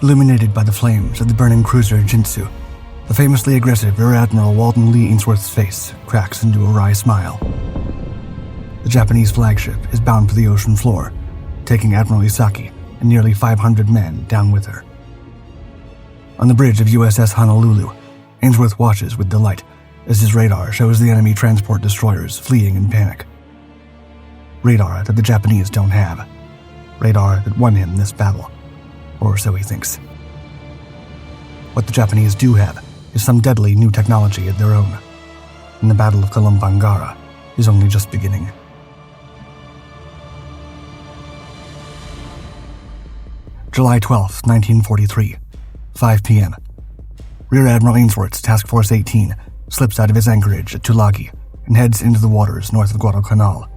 Illuminated by the flames of the burning cruiser Jintsu, the famously aggressive Rear Admiral Walden Ainsworth's face cracks into a wry smile. The Japanese flagship is bound for the ocean floor, taking Admiral Isaki and nearly 500 men down with her. On the bridge of USS Honolulu, Ainsworth watches with delight as his radar shows the enemy transport destroyers fleeing in panic. Radar that the Japanese don't have. Radar that won him this battle. Or so he thinks. What the Japanese do have is some deadly new technology of their own, and the Battle of Kolombangara is only just beginning. July 12, 1943, 5 p.m. Rear Admiral Ainsworth's Task Force 18 slips out of his anchorage at Tulagi and heads into the waters north of Guadalcanal.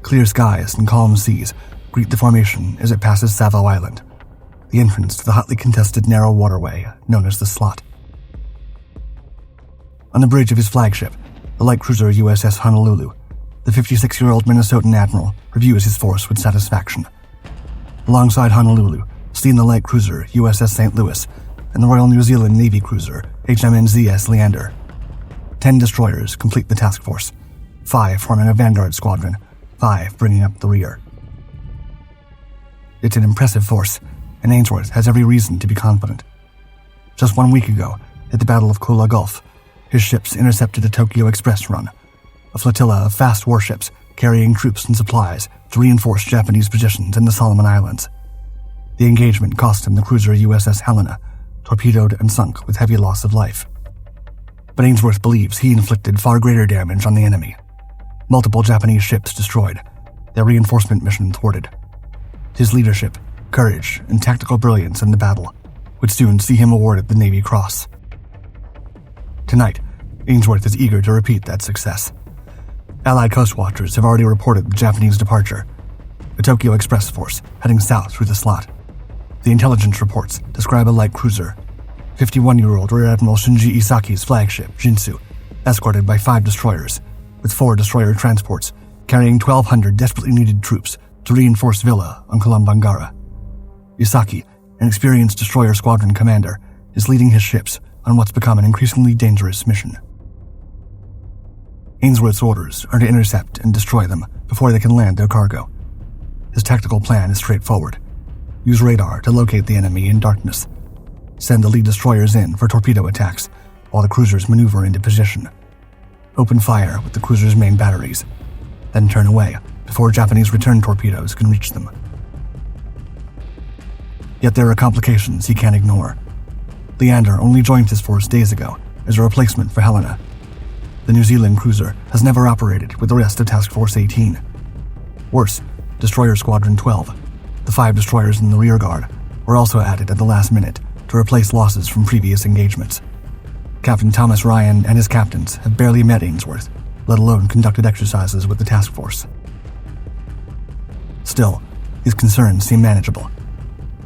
Clear skies and calm seas greet the formation as it passes Savo Island, the entrance to the hotly contested narrow waterway known as the Slot. On the bridge of his flagship, the light cruiser USS Honolulu, the 56-year-old Minnesotan admiral reviews his force with satisfaction. Alongside Honolulu, steam the light cruiser USS St. Louis and the Royal New Zealand Navy cruiser HMNZS Leander. 10 destroyers complete the task force, 5 forming a vanguard squadron, 5 bringing up the rear. It's an impressive force, and Ainsworth has every reason to be confident. Just 1 week ago, at the Battle of Kola Gulf, his ships intercepted a Tokyo Express run, a flotilla of fast warships carrying troops and supplies to reinforce Japanese positions in the Solomon Islands. The engagement cost him the cruiser USS Helena, torpedoed and sunk with heavy loss of life. But Ainsworth believes he inflicted far greater damage on the enemy. Multiple Japanese ships destroyed, their reinforcement mission thwarted. His leadership, courage, and tactical brilliance in the battle would soon see him awarded the Navy Cross. Tonight, Ainsworth is eager to repeat that success. Allied coast watchers have already reported the Japanese departure, a Tokyo Express force heading south through the Slot. The intelligence reports describe a light cruiser, 51-year-old Rear Admiral Shinji Isaki's flagship, Jintsu, escorted by 5 destroyers, with 4 destroyer transports carrying 1,200 desperately needed troops to reinforce Villa on Kolombangara. Isaki, an experienced destroyer squadron commander, is leading his ships on what's become an increasingly dangerous mission. Ainsworth's orders are to intercept and destroy them before they can land their cargo. His tactical plan is straightforward. Use radar to locate the enemy in darkness. Send the lead destroyers in for torpedo attacks while the cruisers maneuver into position. Open fire with the cruiser's main batteries, then turn away before Japanese return torpedoes can reach them. Yet there are complications he can't ignore. Leander only joined his force days ago as a replacement for Helena. The New Zealand cruiser has never operated with the rest of Task Force 18. Worse, Destroyer Squadron 12, the 5 destroyers in the rear guard, were also added at the last minute to replace losses from previous engagements. Captain Thomas Ryan and his captains have barely met Ainsworth, let alone conducted exercises with the task force. Still, his concerns seem manageable.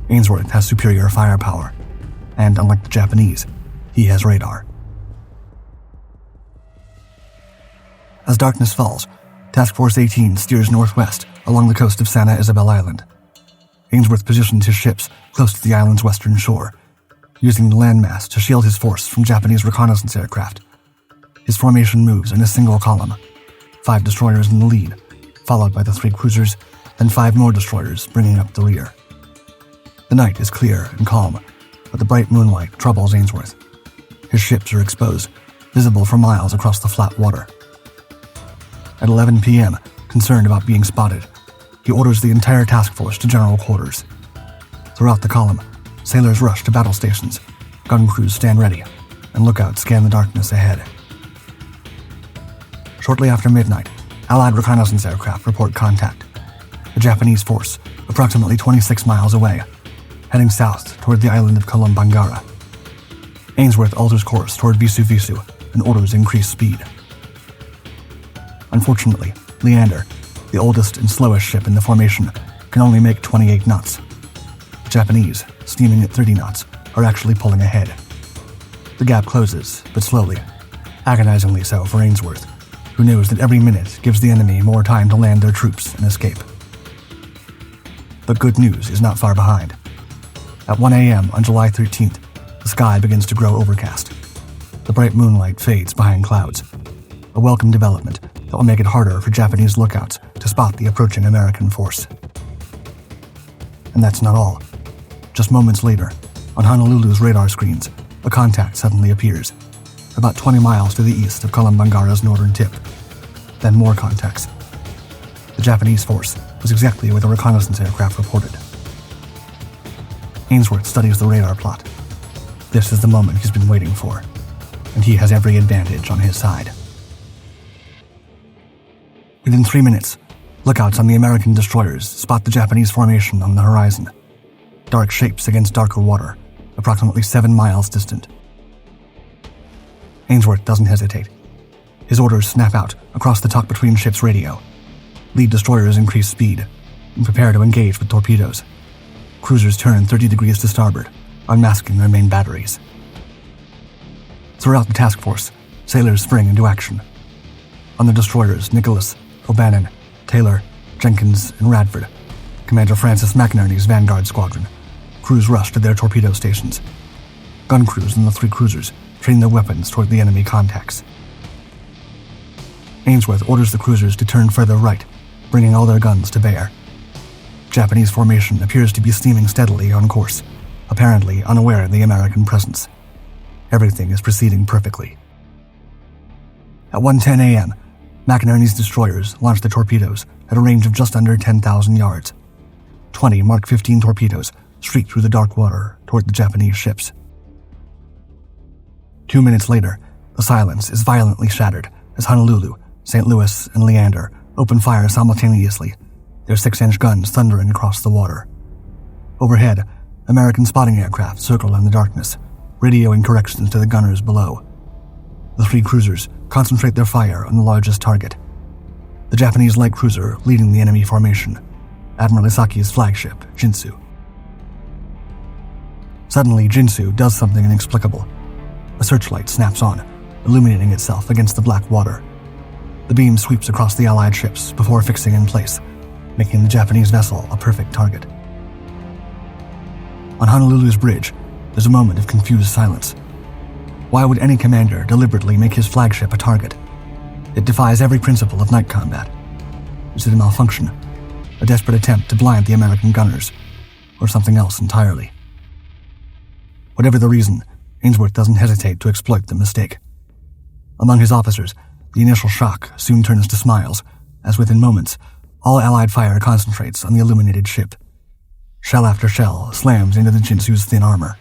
Ainsworth has superior firepower, and unlike the Japanese, he has radar. As darkness falls, Task Force 18 steers northwest along the coast of Santa Isabel Island. Ainsworth positions his ships close to the island's western shore, using the landmass to shield his force from Japanese reconnaissance aircraft. His formation moves in a single column, 5 destroyers in the lead, followed by the 3 cruisers, then 5 more destroyers bringing up the rear. The night is clear and calm, but the bright moonlight troubles Ainsworth. His ships are exposed, visible for miles across the flat water. At 11 p.m., concerned about being spotted, he orders the entire task force to general quarters. Throughout the column, sailors rush to battle stations, gun crews stand ready, and lookouts scan the darkness ahead. Shortly after midnight, Allied reconnaissance aircraft report contact. A Japanese force, approximately 26 miles away, heading south toward the island of Kolombangara. Ainsworth alters course toward Visu and orders increased speed. Unfortunately, Leander, the oldest and slowest ship in the formation, can only make 28 knots. The Japanese, steaming at 30 knots, are actually pulling ahead. The gap closes, but slowly, agonizingly so for Ainsworth, who knows that every minute gives the enemy more time to land their troops and escape. But good news is not far behind. At 1 a.m. on July 13th, the sky begins to grow overcast. The bright moonlight fades behind clouds, a welcome development that will make it harder for Japanese lookouts to spot the approaching American force. And that's not all. Just moments later, on Honolulu's radar screens, a contact suddenly appears, about 20 miles to the east of Kolombangara's northern tip. Then more contacts. The Japanese force was exactly where the reconnaissance aircraft reported. Ainsworth studies the radar plot. This is the moment he's been waiting for, and he has every advantage on his side. Within 3 minutes, lookouts on the American destroyers spot the Japanese formation on the horizon. Dark shapes against darker water, approximately 7 miles distant. Ainsworth doesn't hesitate. His orders snap out across the talk-between ships radio. Lead destroyers increase speed and prepare to engage with torpedoes. Cruisers turn 30 degrees to starboard, unmasking their main batteries. Throughout the task force, sailors spring into action. On the destroyers, Nicholas, O'Bannon, Taylor, Jenkins, and Radford, Commander Francis McInerney's Vanguard Squadron, crews rush to their torpedo stations. Gun crews in the 3 cruisers train their weapons toward the enemy contacts. Ainsworth orders the cruisers to turn further right, bringing all their guns to bear. Japanese formation appears to be steaming steadily on course, apparently unaware of the American presence. Everything is proceeding perfectly. At 1:10 a.m., McInerney's destroyers launch their torpedoes at a range of just under 10,000 yards. 20 Mark 15 torpedoes streak through the dark water toward the Japanese ships. 2 minutes later, the silence is violently shattered as Honolulu, St. Louis, and Leander open fire simultaneously, their 6-inch guns thundering across the water. Overhead, American spotting aircraft circle in the darkness, radioing corrections to the gunners below. The 3 cruisers concentrate their fire on the largest target. The Japanese light cruiser leading the enemy formation, Admiral Isaki's flagship, Jintsu. Suddenly, Jintsu does something inexplicable. A searchlight snaps on, illuminating itself against the black water. The beam sweeps across the Allied ships before fixing in place, making the Japanese vessel a perfect target. On Honolulu's bridge, there's a moment of confused silence. Why would any commander deliberately make his flagship a target? It defies every principle of night combat. Is it a malfunction? A desperate attempt to blind the American gunners? Or something else entirely? Whatever the reason, Ainsworth doesn't hesitate to exploit the mistake. Among his officers, the initial shock soon turns to smiles, as within moments, all Allied fire concentrates on the Illuminated ship. Shell after shell slams into the Jintsu's thin armor.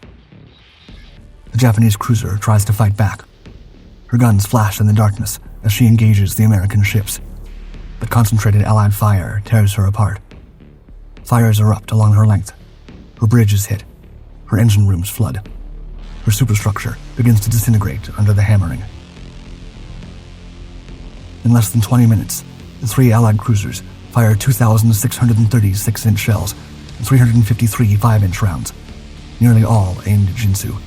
The Japanese cruiser tries to fight back. Her guns flash in the darkness as she engages the American ships, but concentrated Allied fire tears her apart. Fires erupt along her length. Her bridge is hit. Her engine rooms flood. Her superstructure begins to disintegrate under the hammering. In less than 20 minutes, the 3 Allied cruisers fire 2,630 6-inch shells and 353 5-inch rounds, nearly all aimed at Jintsu.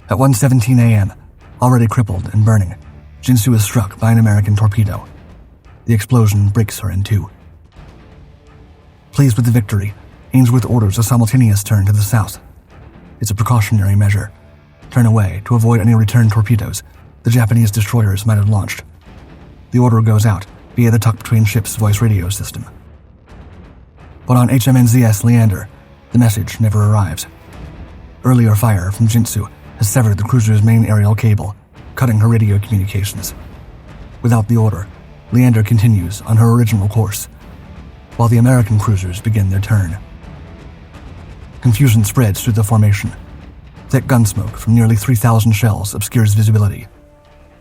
At 1:17 a.m., already crippled and burning, Jintsu is struck by an American torpedo. The explosion breaks her in 2. Pleased with the victory, Ainsworth orders a simultaneous turn to the south. It's a precautionary measure. Turn away to avoid any return torpedoes the Japanese destroyers might have launched. The order goes out via the tuck-between ships voice radio system. But on HMNZS Leander, the message never arrives. Earlier fire from Jintsu has severed the cruiser's main aerial cable, cutting her radio communications. Without the order, Leander continues on her original course, while the American cruisers begin their turn. Confusion spreads through the formation. Thick gunsmoke from nearly 3,000 shells obscures visibility.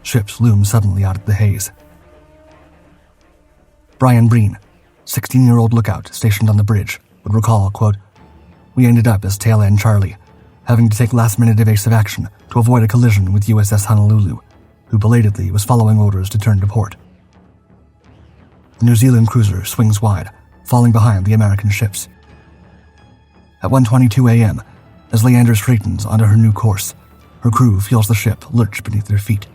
Ships loom suddenly out of the haze. Brian Breen, 16-year-old lookout stationed on the bridge, would recall, quote, "We ended up as tail end Charlie, having to take last-minute evasive action to avoid a collision with USS Honolulu, who belatedly was following orders to turn to port. The New Zealand cruiser swings wide, falling behind the American ships. At 1:22 a.m., as Leander straightens onto her new course, her crew feels the ship lurch beneath their feet.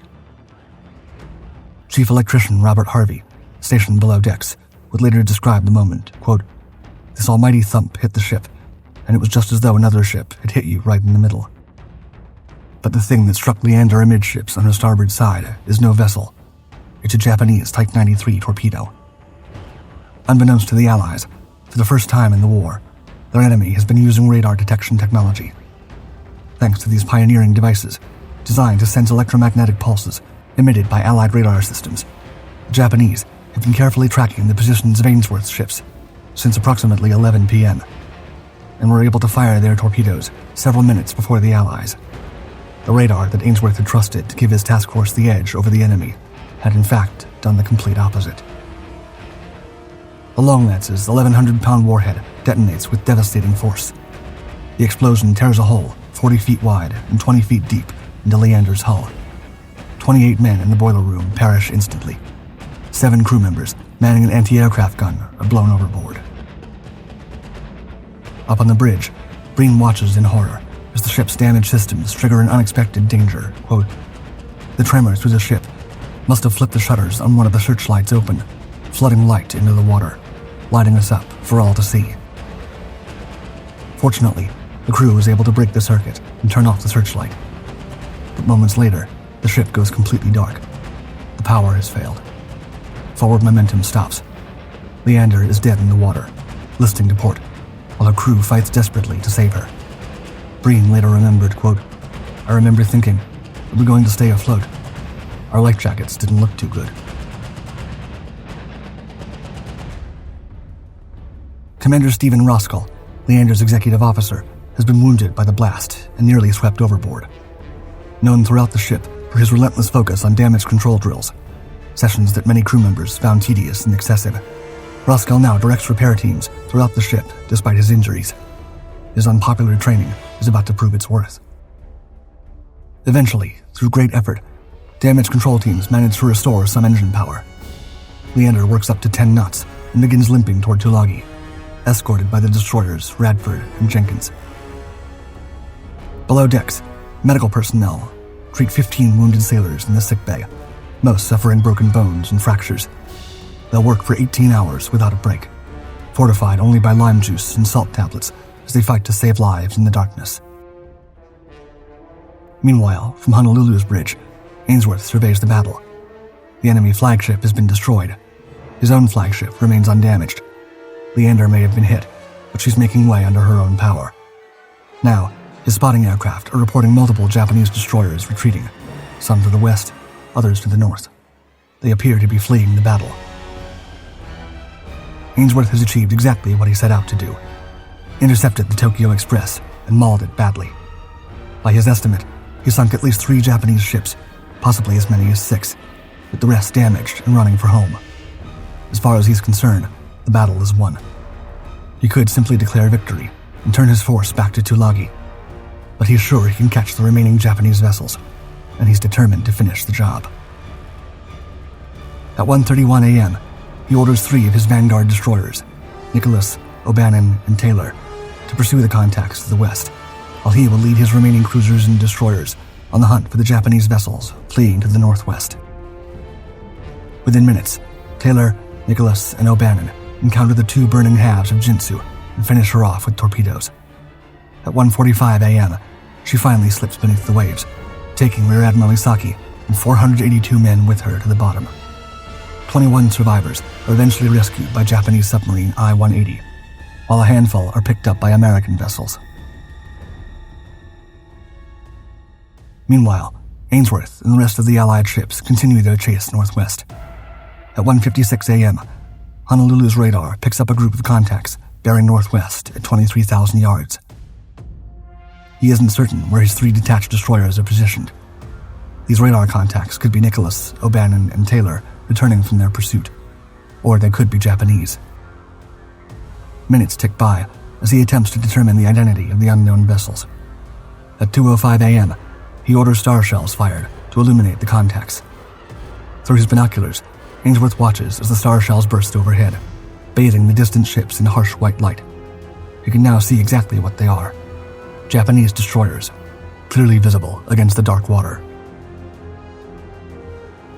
Chief Electrician Robert Harvey, stationed below decks, would later describe the moment, quote, "This almighty thump hit the ship, and it was just as though another ship had hit you right in the middle." But the thing that struck Leander amidships on her starboard side is no vessel. It's a Japanese Type 93 torpedo. Unbeknownst to the Allies, for the first time in the war, their enemy has been using radar detection technology. Thanks to these pioneering devices, designed to sense electromagnetic pulses emitted by Allied radar systems, the Japanese have been carefully tracking the positions of Ainsworth's ships since approximately 11 p.m., and were able to fire their torpedoes several minutes before the Allies. The radar that Ainsworth had trusted to give his task force the edge over the enemy had in fact done the complete opposite. The Longlance's 1,100-pound warhead detonates with devastating force. The explosion tears a hole 40 feet wide and 20 feet deep into Leander's hull. 28 men in the boiler room perish instantly. 7 crew members manning an anti-aircraft gun are blown overboard. Up on the bridge, Breen watches in horror as the ship's damaged systems trigger an unexpected danger. Quote, "The tremor through the ship must have flipped the shutters on one of the searchlights open, flooding light into the water, lighting us up for all to see." Fortunately, the crew was able to break the circuit and turn off the searchlight. But moments later, the ship goes completely dark. The power has failed. Forward momentum stops. Leander is dead in the water, listing to port, while her crew fights desperately to save her. Breen later remembered, quote, "I remember thinking, are we going to stay afloat? Our life jackets didn't look too good." Commander Stephen Roskell, Leander's executive officer, has been wounded by the blast and nearly swept overboard. Known throughout the ship for his relentless focus on damage control drills, sessions that many crew members found tedious and excessive, Roskell now directs repair teams throughout the ship despite his injuries. His unpopular training is about to prove its worth. Eventually, through great effort, damage control teams manage to restore some engine power. Leander works up to 10 knots and begins limping toward Tulagi, escorted by the destroyers Radford and Jenkins. Below decks, medical personnel treat 15 wounded sailors in the sickbay, most suffering broken bones and fractures. They'll work for 18 hours without a break, fortified only by lime juice and salt tablets as they fight to save lives in the darkness. Meanwhile, from Honolulu's bridge, Ainsworth surveys the battle. The enemy flagship has been destroyed. His own flagship remains undamaged. Leander may have been hit, but she's making way under her own power. Now, his spotting aircraft are reporting multiple Japanese destroyers retreating, some to the west, others to the north. They appear to be fleeing the battle. Ainsworth has achieved exactly what he set out to do: intercepted the Tokyo Express and mauled it badly. By his estimate, he sunk at least 3 Japanese ships, possibly as many as 6, with the rest damaged and running for home. As far as he's concerned, the battle is won. He could simply declare victory and turn his force back to Tulagi, but he's sure he can catch the remaining Japanese vessels, and he's determined to finish the job. At 1:31 a.m., he orders 3 of his Vanguard destroyers, Nicholas, O'Bannon, and Taylor, to pursue the contacts to the west, while he will lead his remaining cruisers and destroyers on the hunt for the Japanese vessels fleeing to the northwest. Within minutes, Taylor, Nicholas, and O'Bannon encounter the 2 burning halves of Jintsu and finish her off with torpedoes. At 1:45 a.m., she finally slips beneath the waves, taking Rear Admiral Isaki and 482 men with her to the bottom. 21 survivors are eventually rescued by Japanese submarine I-180, while a handful are picked up by American vessels. Meanwhile, Ainsworth and the rest of the Allied ships continue their chase northwest. At 1:56 a.m., Honolulu's radar picks up a group of contacts bearing northwest at 23,000 yards. He isn't certain where his 3 detached destroyers are positioned. These radar contacts could be Nicholas, O'Bannon, and Taylor returning from their pursuit, or they could be Japanese. Minutes tick by as he attempts to determine the identity of the unknown vessels. At 2:05 a.m., he orders star shells fired to illuminate the contacts. Through his binoculars, Ainsworth watches as the star shells burst overhead, bathing the distant ships in harsh white light. He can now see exactly what they are: Japanese destroyers, clearly visible against the dark water.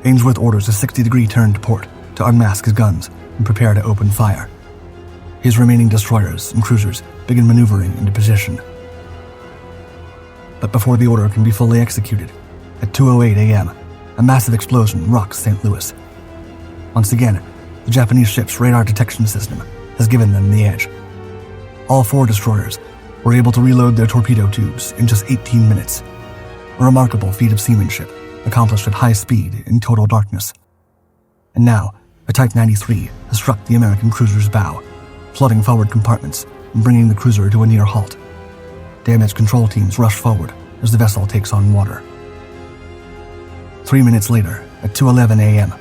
Ainsworth orders a 60-degree turn to port to unmask his guns and prepare to open fire. His remaining destroyers and cruisers begin maneuvering into position. But before the order can be fully executed, at 2:08 a.m., a massive explosion rocks St. Louis. Once again, the Japanese ship's radar detection system has given them the edge. All 4 destroyers were able to reload their torpedo tubes in just 18 minutes, a remarkable feat of seamanship accomplished at high speed in total darkness. And now, a Type 93 has struck the American cruiser's bow, flooding forward compartments and bringing the cruiser to a near halt. Damage control teams rush forward as the vessel takes on water. 3 minutes later, at 2:11 a.m.,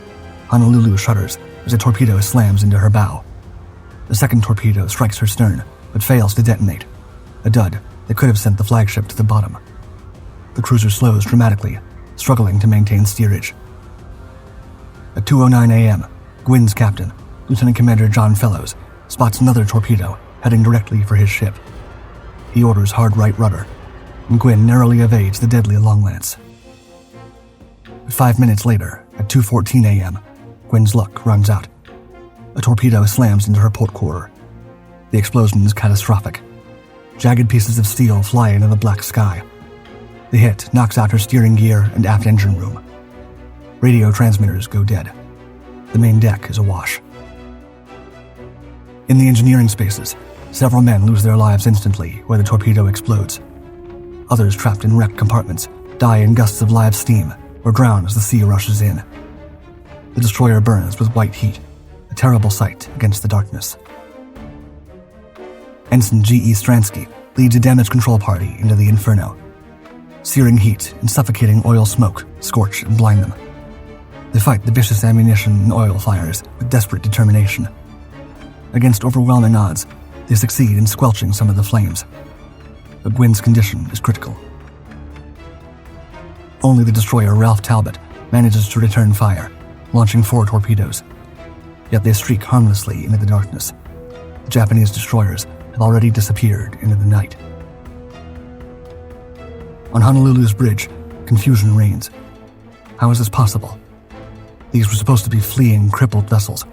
Honolulu shudders as a torpedo slams into her bow. The second torpedo strikes her stern, but fails to detonate, a dud that could have sent the flagship to the bottom. The cruiser slows dramatically, struggling to maintain steerage. At 2:09 a.m., Gwyn's captain, Lieutenant Commander John Fellows, spots another torpedo heading directly for his ship. He orders hard right rudder, and Gwyn narrowly evades the deadly long lance. 5 minutes later, at 2:14 a.m., Gwyn's luck runs out. A torpedo slams into her port quarter. The explosion is catastrophic. Jagged pieces of steel fly into the black sky. The hit knocks out her steering gear and aft engine room. Radio transmitters go dead. The main deck is awash. In the engineering spaces, several men lose their lives instantly where the torpedo explodes. Others trapped in wrecked compartments die in gusts of live steam or drown as the sea rushes in. The destroyer burns with white heat, a terrible sight against the darkness. Ensign G.E. Stransky leads a damage control party into the inferno. Searing heat and suffocating oil smoke scorch and blind them. They fight the vicious ammunition and oil fires with desperate determination. Against overwhelming odds, they succeed in squelching some of the flames. But Gwyn's condition is critical. Only the destroyer Ralph Talbot manages to return fire, launching 4 torpedoes. Yet they streak harmlessly into the darkness. The Japanese destroyers have already disappeared into the night. On Honolulu's bridge, confusion reigns. How is this possible? These were supposed to be fleeing, crippled vessels.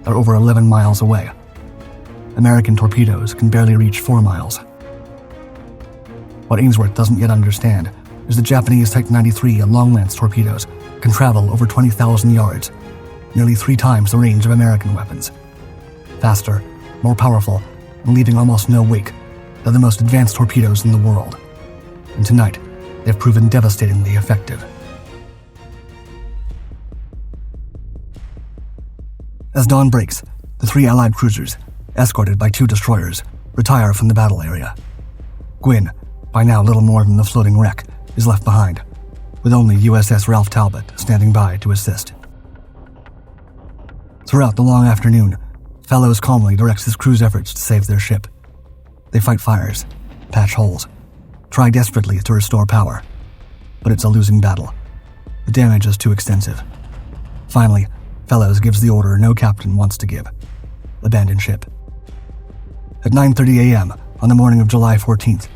They're over 11 miles away. American torpedoes can barely reach 4 miles. What Ainsworth doesn't yet understand is the Japanese Type 93 and long-lance torpedoes can travel over 20,000 yards, nearly 3 times the range of American weapons. Faster, more powerful, and leaving almost no wake, they're the most advanced torpedoes in the world. And tonight, they've proven devastatingly effective. As dawn breaks, the 3 Allied cruisers, escorted by 2 destroyers, retire from the battle area. Gwyn, by now little more than the floating wreck, is left behind, with only USS Ralph Talbot standing by to assist. Throughout the long afternoon, Fellows calmly directs his crew's efforts to save their ship. They fight fires, patch holes, try desperately to restore power, but it's a losing battle. The damage is too extensive. Finally, Fellows gives the order no captain wants to give: abandon ship. At 9:30 a.m. on the morning of July 14th,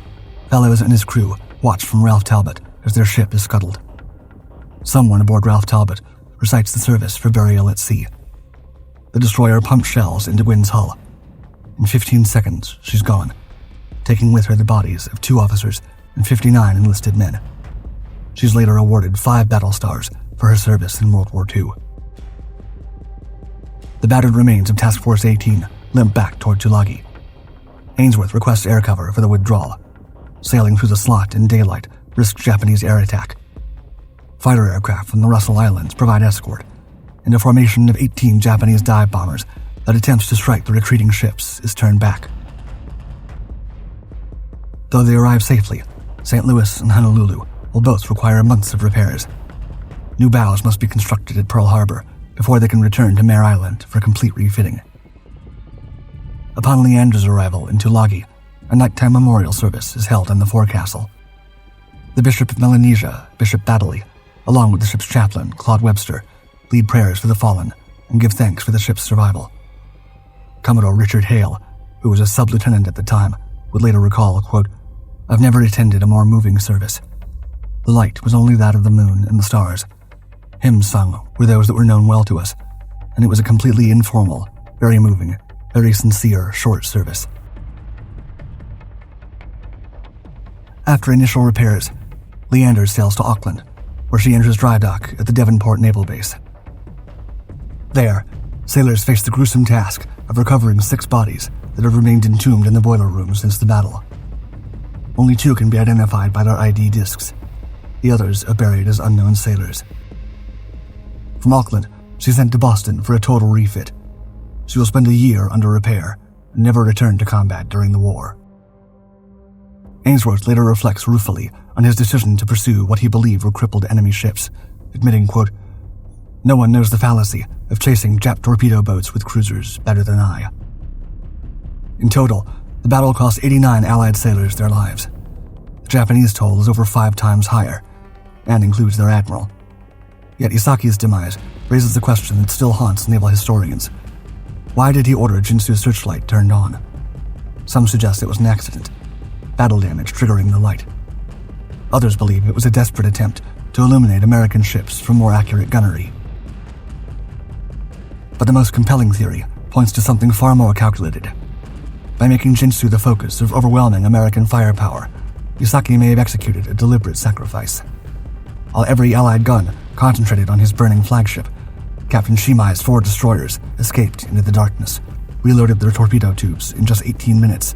Fellows and his crew watch from Ralph Talbot as their ship is scuttled. Someone aboard Ralph Talbot recites the service for burial at sea. The destroyer pumps shells into Gwyn's hull. In 15 seconds, she's gone, taking with her the bodies of 2 officers and 59 enlisted men. She's later awarded 5 battle stars for her service in World War II. The battered remains of Task Force 18 limp back toward Tulagi. Ainsworth requests air cover for the withdrawal. Sailing through the slot in daylight risks Japanese air attack. Fighter aircraft from the Russell Islands provide escort, and a formation of 18 Japanese dive bombers that attempts to strike the retreating ships is turned back. Though they arrive safely, St. Louis and Honolulu will both require months of repairs. New bows must be constructed at Pearl Harbor before they can return to Mare Island for complete refitting. Upon Leandra's arrival in Tulagi, a nighttime memorial service is held on the forecastle. The Bishop of Melanesia, Bishop Baddeley, along with the ship's chaplain, Claude Webster, lead prayers for the fallen and give thanks for the ship's survival. Commodore Richard Hale, who was a sub-lieutenant at the time, would later recall, quote, "I've never attended a more moving service. The light was only that of the moon and the stars. Hymns sung were those that were known well to us, and it was a completely informal, very moving, very sincere short service. After initial repairs, Leander sails to Auckland, where she enters dry dock at the Devonport Naval Base. There, sailors face the gruesome task of recovering 6 bodies that have remained entombed in the boiler room since the battle. Only 2 can be identified by their ID discs. The others are buried as unknown sailors. From Auckland, she's sent to Boston for a total refit. She will spend a year under repair and never return to combat during the war. Ainsworth later reflects ruefully on his decision to pursue what he believed were crippled enemy ships, admitting, quote, "No one knows the fallacy of chasing Jap torpedo boats with cruisers better than I." In total, the battle cost 89 Allied sailors their lives. The Japanese toll is over 5 times higher, and includes their admiral. Yet Isaki's demise raises the question that still haunts naval historians. Why did he order Jintsu's searchlight turned on? Some suggest it was an accident, battle damage triggering the light. Others believe it was a desperate attempt to illuminate American ships for more accurate gunnery. But the most compelling theory points to something far more calculated. By making Jintsu the focus of overwhelming American firepower, Isaki may have executed a deliberate sacrifice. While every Allied gun concentrated on his burning flagship, Captain Shimai's 4 destroyers escaped into the darkness, reloaded their torpedo tubes in just 18 minutes,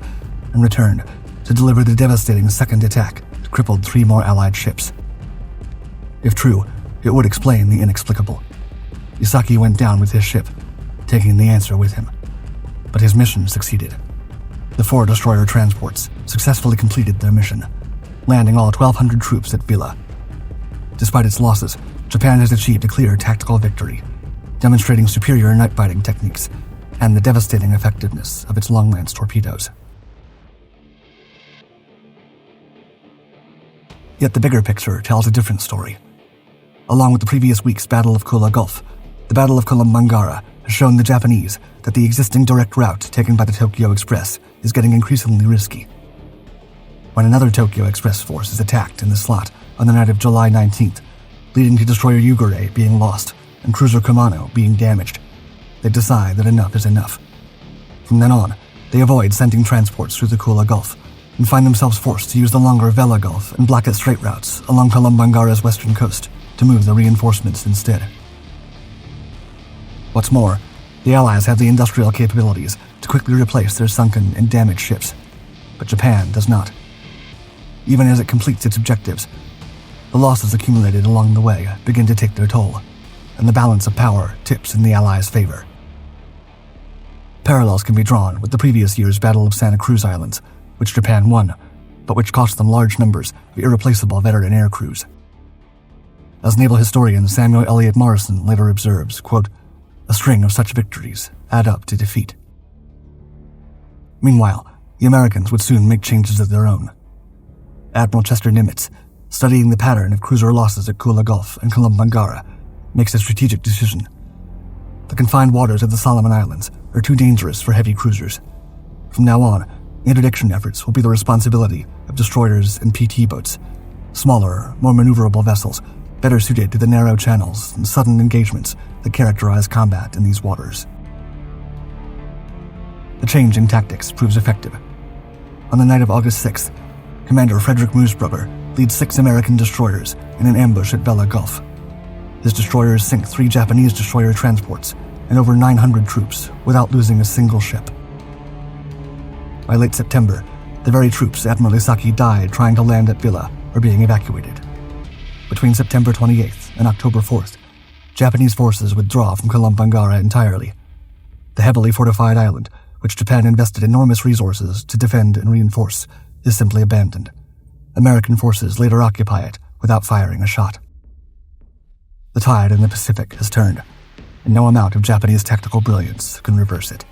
and returned to deliver the devastating second attack that crippled 3 more Allied ships. If true, it would explain the inexplicable. Isaki went down with his ship, taking the answer with him. But his mission succeeded. The 4 destroyer transports successfully completed their mission, landing all 1,200 troops at Villa. Despite its losses, Japan has achieved a clear tactical victory, demonstrating superior night-fighting techniques and the devastating effectiveness of its long-lance torpedoes. Yet the bigger picture tells a different story. Along with the previous week's Battle of Kula Gulf, the Battle of Kolombangara has shown the Japanese that the existing direct route taken by the Tokyo Express is getting increasingly risky. When another Tokyo Express force is attacked in the slot on the night of July 19th, leading to destroyer Yugure being lost and cruiser Kumano being damaged, they decide that enough is enough. From then on, they avoid sending transports through the Kula Gulf and find themselves forced to use the longer Vela Gulf and Blackett Strait routes along Kolombangara's western coast to move the reinforcements instead. What's more, the Allies have the industrial capabilities to quickly replace their sunken and damaged ships, but Japan does not. Even as it completes its objectives, the losses accumulated along the way begin to take their toll, and the balance of power tips in the Allies' favor. Parallels can be drawn with the previous year's Battle of Santa Cruz Islands, which Japan won, but which cost them large numbers of irreplaceable veteran air crews. As naval historian Samuel Eliot Morrison later observes, quote, "A string of such victories add up to defeat." Meanwhile, the Americans would soon make changes of their own. Admiral Chester Nimitz, studying the pattern of cruiser losses at Kula Gulf and Kolombangara, makes a strategic decision. The confined waters of the Solomon Islands are too dangerous for heavy cruisers. From now on, interdiction efforts will be the responsibility of destroyers and PT boats, smaller, more maneuverable vessels, better suited to the narrow channels and sudden engagements that characterize combat in these waters. The change in tactics proves effective. On the night of August 6th, Commander Frederick Moosbrugger leads 6 American destroyers in an ambush at Vela Gulf. His destroyers sink 3 Japanese destroyer transports and over 900 troops without losing a single ship. By late September, the very troops Admiral Isaki died trying to land at Villa are being evacuated. Between September 28th and October 4th, Japanese forces withdraw from Kolombangara entirely. The heavily fortified island, which Japan invested enormous resources to defend and reinforce, is simply abandoned. American forces later occupy it without firing a shot. The tide in the Pacific has turned, and no amount of Japanese tactical brilliance can reverse it.